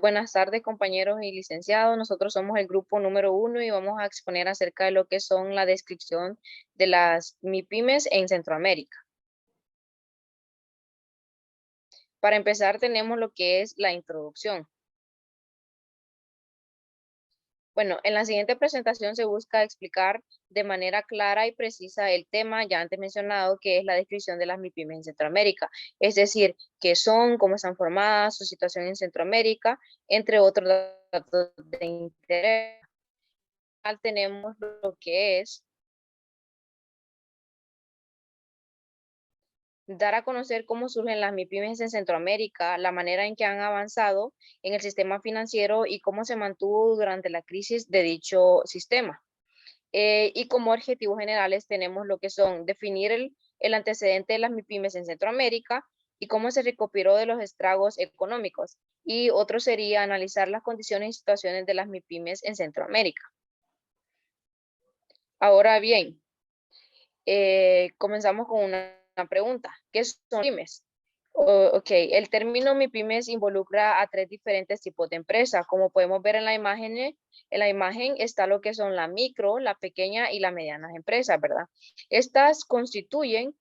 Buenas tardes, compañeros y licenciados. Nosotros somos el grupo número 1 y vamos a exponer acerca de lo que son la descripción de las MIPYMES en Centroamérica. Para empezar, tenemos lo que es la introducción. Bueno, en la siguiente presentación se busca explicar de manera clara y precisa el tema ya antes mencionado, que es la descripción de las MIPYMES en Centroamérica. Es decir, qué son, cómo están formadas, su situación en Centroamérica, entre otros datos de interés. Tenemos lo que es dar a conocer cómo surgen las MIPYMES en Centroamérica, la manera en que han avanzado en el sistema financiero y cómo se mantuvo durante la crisis de dicho sistema. Y como objetivos generales tenemos lo que son definir el antecedente de las MIPYMES en Centroamérica y cómo se recuperó de los estragos económicos. Y otro sería analizar las condiciones y situaciones de las MIPYMES en Centroamérica. Ahora bien, comenzamos con una pregunta. ¿Qué son MIPYMES? Ok, el término MIPYMES involucra a tres diferentes tipos de empresas. Como podemos ver en la imagen está lo que son la micro, la pequeña y las medianas empresas, ¿verdad? Estas constituyen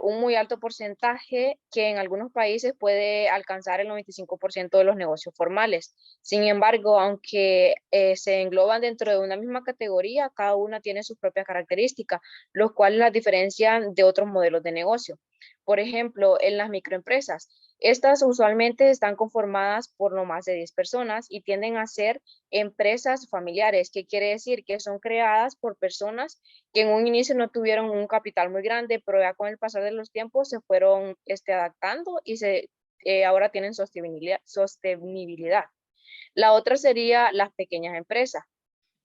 un muy alto porcentaje que en algunos países puede alcanzar el 95% de los negocios formales. Sin embargo, aunque se engloban dentro de una misma categoría, cada una tiene sus propias características, los cuales las diferencian de otros modelos de negocio. Por ejemplo, en las microempresas, estas usualmente están conformadas por no más de 10 personas y tienden a ser empresas familiares, que quiere decir que son creadas por personas que en un inicio no tuvieron un capital muy grande, pero ya con el pasar de los tiempos se fueron adaptando y ahora tienen sostenibilidad. La otra sería las pequeñas empresas,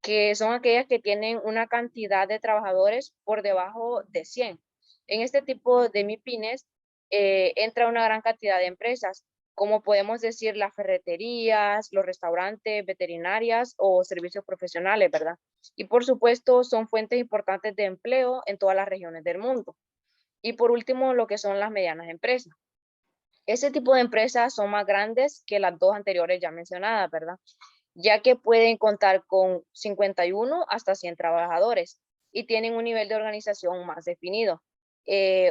que son aquellas que tienen una cantidad de trabajadores por debajo de 100. En este tipo de MIPYMES entra una gran cantidad de empresas, como podemos decir las ferreterías, los restaurantes, veterinarias o servicios profesionales, ¿verdad? Y por supuesto son fuentes importantes de empleo en todas las regiones del mundo. Y por último, lo que son las medianas empresas. Ese tipo de empresas son más grandes que las dos anteriores ya mencionadas, ¿verdad? Ya que pueden contar con 51 hasta 100 trabajadores y tienen un nivel de organización más definido.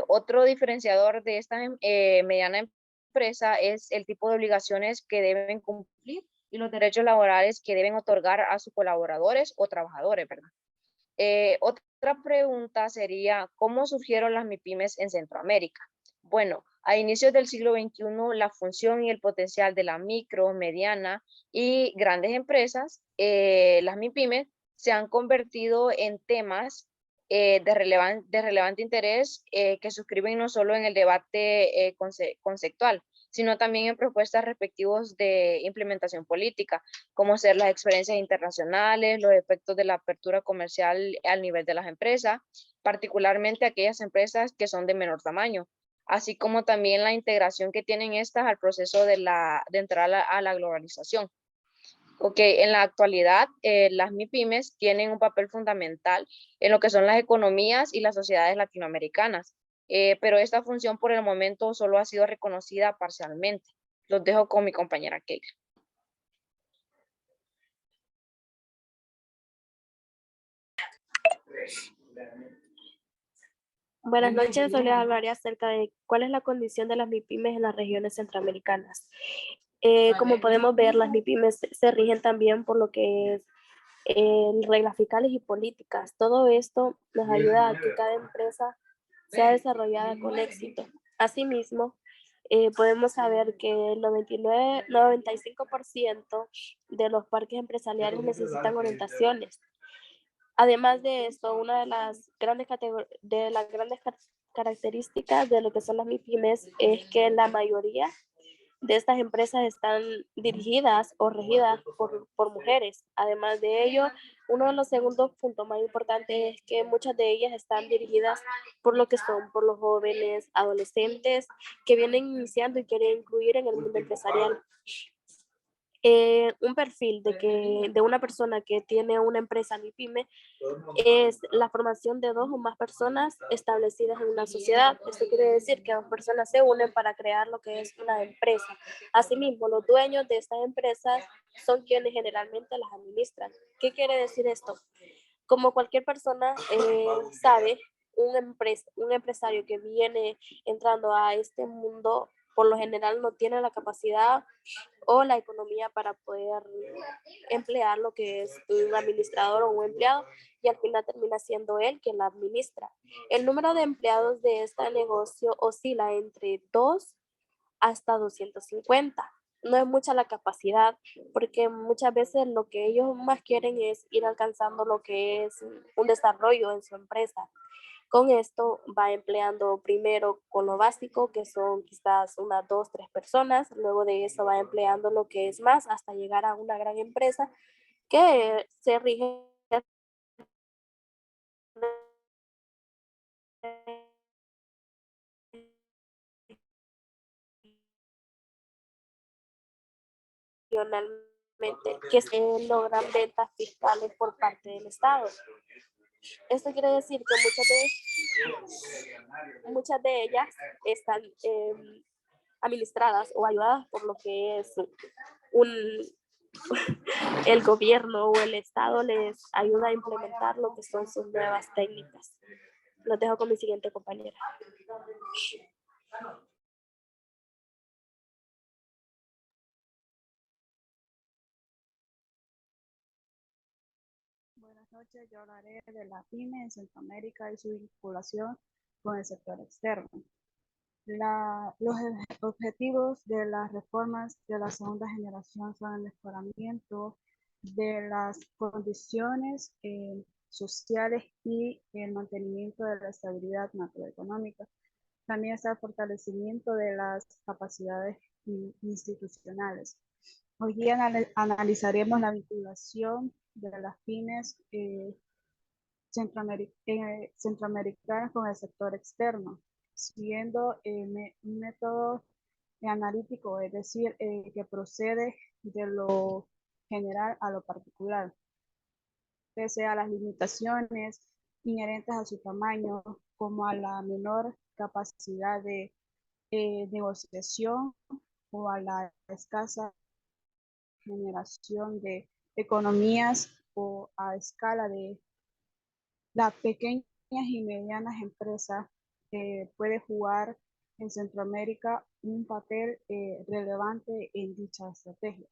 Otro diferenciador de esta mediana empresa es el tipo de obligaciones que deben cumplir y los derechos laborales que deben otorgar a sus colaboradores o trabajadores, ¿verdad? Otra pregunta sería, ¿cómo surgieron las MIPYMES en Centroamérica? Bueno, a inicios del siglo XXI, la función y el potencial de la micro, mediana y grandes empresas, las MIPYMES, se han convertido en temas de relevante interés que suscriben no solo en el debate conceptual, sino también en propuestas respectivos de implementación política, como ser las experiencias internacionales, los efectos de la apertura comercial al nivel de las empresas, particularmente aquellas empresas que son de menor tamaño, así como también la integración que tienen estas al proceso de entrar a la globalización. Ok, en la actualidad, las MIPYMES tienen un papel fundamental en lo que son las economías y las sociedades latinoamericanas, pero esta función por el momento solo ha sido reconocida parcialmente. Los dejo con mi compañera Keila. Buenas noches, hoy les hablaré acerca de cuál es la condición de las MIPYMES en las regiones centroamericanas. Como podemos ver, las MIPYMES se rigen también por lo que es reglas fiscales y políticas. Todo esto nos ayuda a que cada empresa sea desarrollada con éxito. Asimismo, podemos saber que el 95% de los parques empresariales necesitan orientaciones. Además de esto, una de las grandes características de lo que son las MIPYMES es que la mayoría de estas empresas están dirigidas o regidas por mujeres. Además de ello, uno de los segundos puntos más importantes es que muchas de ellas están dirigidas por los jóvenes, adolescentes que vienen iniciando y quieren incluir en el mundo empresarial. Un perfil de una persona que tiene una empresa MIPYME es la formación de dos o más personas establecidas en una sociedad. Esto quiere decir que dos personas se unen para crear lo que es una empresa. Asimismo, los dueños de estas empresas son quienes generalmente las administran. ¿Qué quiere decir esto? Como cualquier persona sabe, un empresario que viene entrando a este mundo, por lo general no tiene la capacidad o la economía para poder emplear lo que es un administrador o un empleado, y al final termina siendo él quien la administra. El número de empleados de este negocio oscila entre 2 hasta 250. No es mucha la capacidad, porque muchas veces lo que ellos más quieren es ir alcanzando lo que es un desarrollo en su empresa. Con esto va empleando primero con lo básico, que son quizás unas 2, 3 personas. Luego de eso va empleando lo que es más hasta llegar a una gran empresa que se rige nacionalmente, que se logran ventas fiscales por parte del Estado. Esto quiere decir que muchas de ellas están administradas o ayudadas por lo que es un, el gobierno o el Estado les ayuda a implementar lo que son sus nuevas técnicas. Los dejo con mi siguiente compañera. Buenas noches, yo hablaré de la pyme en Centroamérica y su vinculación con el sector externo. Los objetivos de las reformas de la segunda generación son el mejoramiento de las condiciones sociales y el mantenimiento de la estabilidad macroeconómica. También está el fortalecimiento de las capacidades institucionales. Hoy día analizaremos la vinculación de las pymes centroamericanas con el sector externo, siguiendo un método analítico, es decir, que procede de lo general a lo particular, pese a las limitaciones inherentes a su tamaño, como a la menor capacidad de negociación o a la escasa generación de economías o a escala de las pequeñas y medianas empresas. Puede jugar en Centroamérica un papel relevante en dicha estrategia.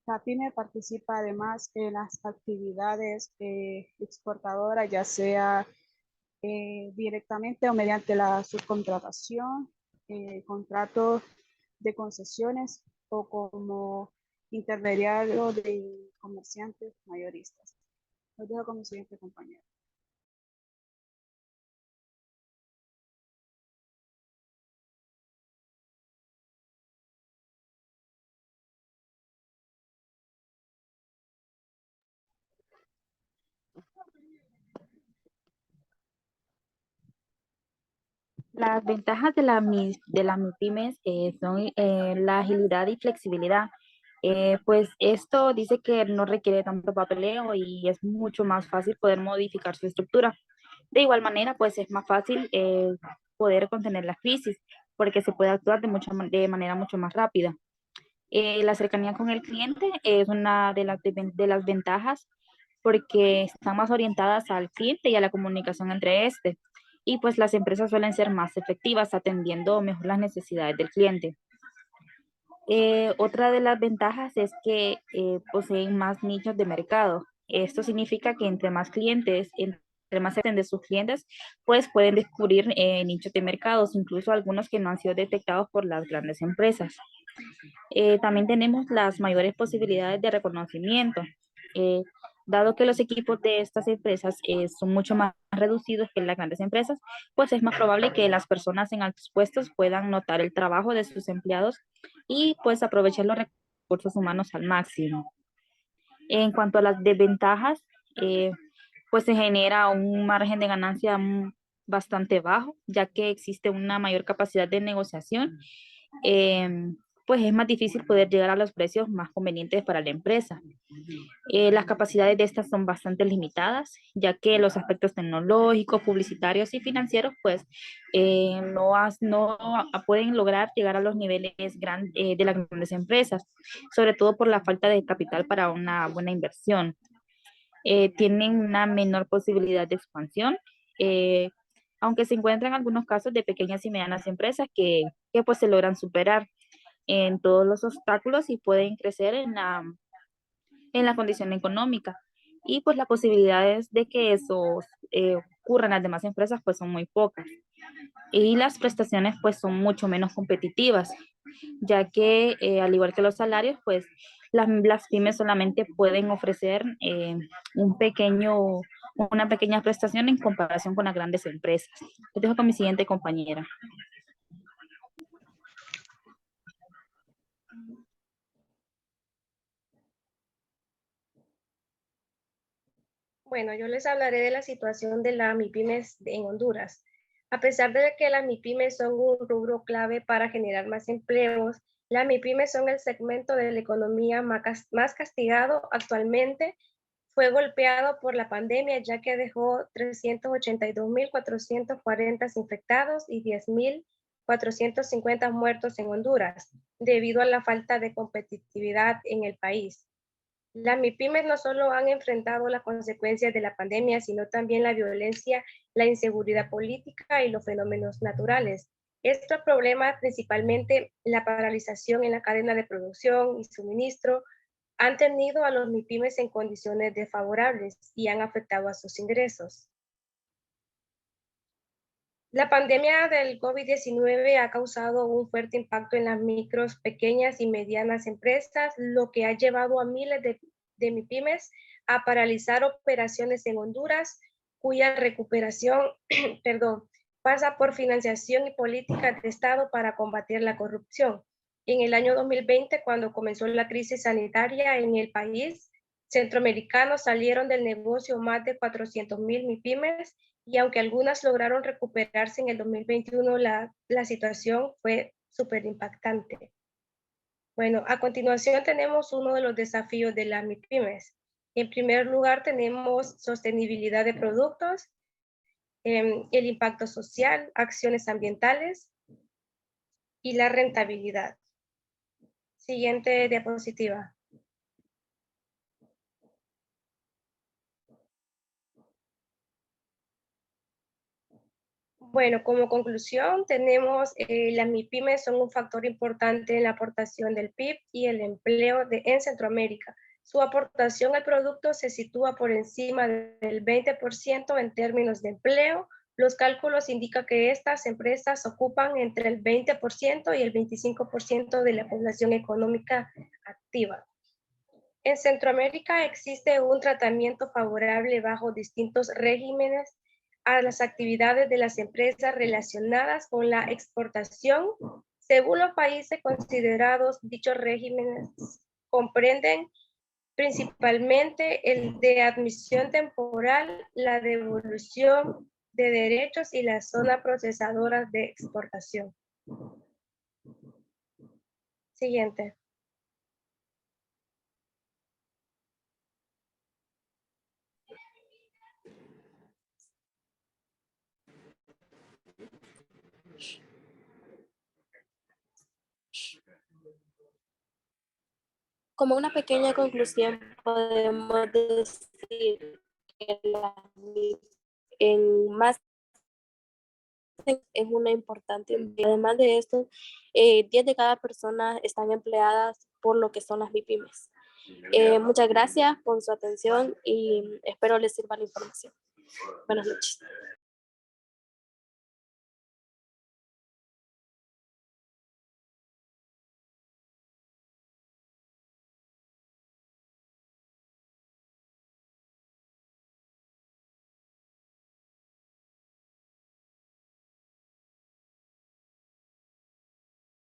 La pyme participa además en las actividades exportadoras, ya sea directamente o mediante la subcontratación, contratos de concesiones o como intermediario de comerciantes mayoristas. Los dejo con mi siguiente compañero. Las ventajas de las MIPYMES son la agilidad y flexibilidad. Pues esto dice que no requiere tanto papeleo y es mucho más fácil poder modificar su estructura. De igual manera, pues es más fácil poder contener la crisis porque se puede actuar de manera mucho más rápida. La cercanía con el cliente es una de las ventajas porque están más orientadas al cliente y a la comunicación entre este. Y pues las empresas suelen ser más efectivas atendiendo mejor las necesidades del cliente. Otra de las ventajas es que poseen más nichos de mercado. Esto significa que entre más clientes, entre más se de sus clientes, pues pueden descubrir nichos de mercados, incluso algunos que no han sido detectados por las grandes empresas. También tenemos las mayores posibilidades de reconocimiento. Eh, Dado que los equipos de estas empresas son mucho más reducidos que las grandes empresas, pues es más probable que las personas en altos puestos puedan notar el trabajo de sus empleados y pues aprovechar los recursos humanos al máximo. En cuanto a las desventajas, pues se genera un margen de ganancia bastante bajo, ya que existe una mayor capacidad de negociación. pues es más difícil poder llegar a los precios más convenientes para la empresa. Las capacidades de estas son bastante limitadas, ya que los aspectos tecnológicos, publicitarios y financieros, pues no pueden lograr llegar a los niveles de las grandes empresas, sobre todo por la falta de capital para una buena inversión. Tienen una menor posibilidad de expansión, eh, aunque se encuentran algunos casos de pequeñas y medianas empresas que pues se logran superar en todos los obstáculos y pueden crecer en la condición económica. Y pues las posibilidades de que eso ocurra en las demás empresas pues son muy pocas. Y las prestaciones pues son mucho menos competitivas, ya que al igual que los salarios, pues las pymes solamente pueden ofrecer una pequeña prestación en comparación con las grandes empresas. Les dejo con mi siguiente compañera. Bueno, yo les hablaré de la situación de las MIPYMES en Honduras. A pesar de que las MIPYMES son un rubro clave para generar más empleos, las MIPYMES son el segmento de la economía más castigado actualmente. Fue golpeado por la pandemia, ya que dejó 382.440 infectados y 10.450 muertos en Honduras, debido a la falta de competitividad en el país. Las MIPYMES no solo han enfrentado las consecuencias de la pandemia, sino también la violencia, la inseguridad política y los fenómenos naturales. Estos problemas, principalmente la paralización en la cadena de producción y suministro, han tenido a los MIPYMES en condiciones desfavorables y han afectado a sus ingresos. La pandemia del COVID-19 ha causado un fuerte impacto en las micros, pequeñas y medianas empresas, lo que ha llevado a miles de MIPYMES a paralizar operaciones en Honduras, cuya recuperación pasa por financiación y políticas de Estado para combatir la corrupción. En el año 2020, cuando comenzó la crisis sanitaria en el país, centroamericanos salieron del negocio más de 400.000 MIPYMES, y aunque algunas lograron recuperarse en el 2021, la situación fue súper impactante. Bueno, a continuación tenemos uno de los desafíos de las MIPYMES. En primer lugar, tenemos sostenibilidad de productos, el impacto social, acciones ambientales y la rentabilidad. Siguiente diapositiva. Bueno, como conclusión, tenemos las MIPYMES son un factor importante en la aportación del PIB y el empleo en Centroamérica. Su aportación al producto se sitúa por encima del 20% en términos de empleo. Los cálculos indican que estas empresas ocupan entre el 20% y el 25% de la población económica activa. En Centroamérica existe un tratamiento favorable bajo distintos regímenes a las actividades de las empresas relacionadas con la exportación. Según los países considerados, dichos regímenes comprenden principalmente el de admisión temporal, la devolución de derechos y la zona procesadora de exportación. Siguiente. Como una pequeña conclusión, podemos decir que en más es una importante. Además de esto, 10 de cada persona están empleadas por lo que son las MIPYMES. Muchas gracias por su atención y espero les sirva la información. Buenas noches.